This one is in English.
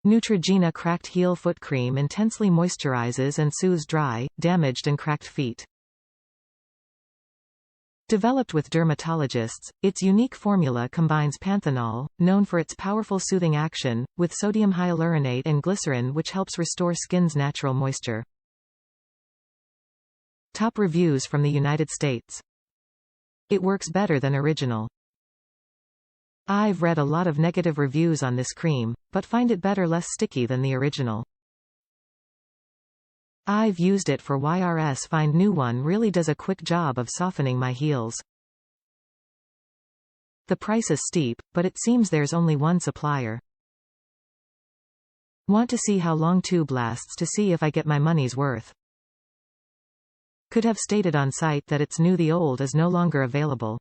Neutrogena Cracked Heel Foot Cream intensely moisturizes and soothes dry, damaged and cracked feet. Developed with dermatologists, its unique formula combines panthenol, known for its powerful soothing action, with sodium hyaluronate and glycerin, which helps restore skin's natural moisture. Top reviews from the United States. It works better than original. I've read a lot of negative reviews on this cream, but find it better, less sticky than the original. I've used it for YRS. Find new one really does a quick job of softening my heels. The price is steep, but it seems there's only one supplier. Want to see how long tube lasts to see if I get my money's worth. Could have stated on site that it's new. The old is no longer available.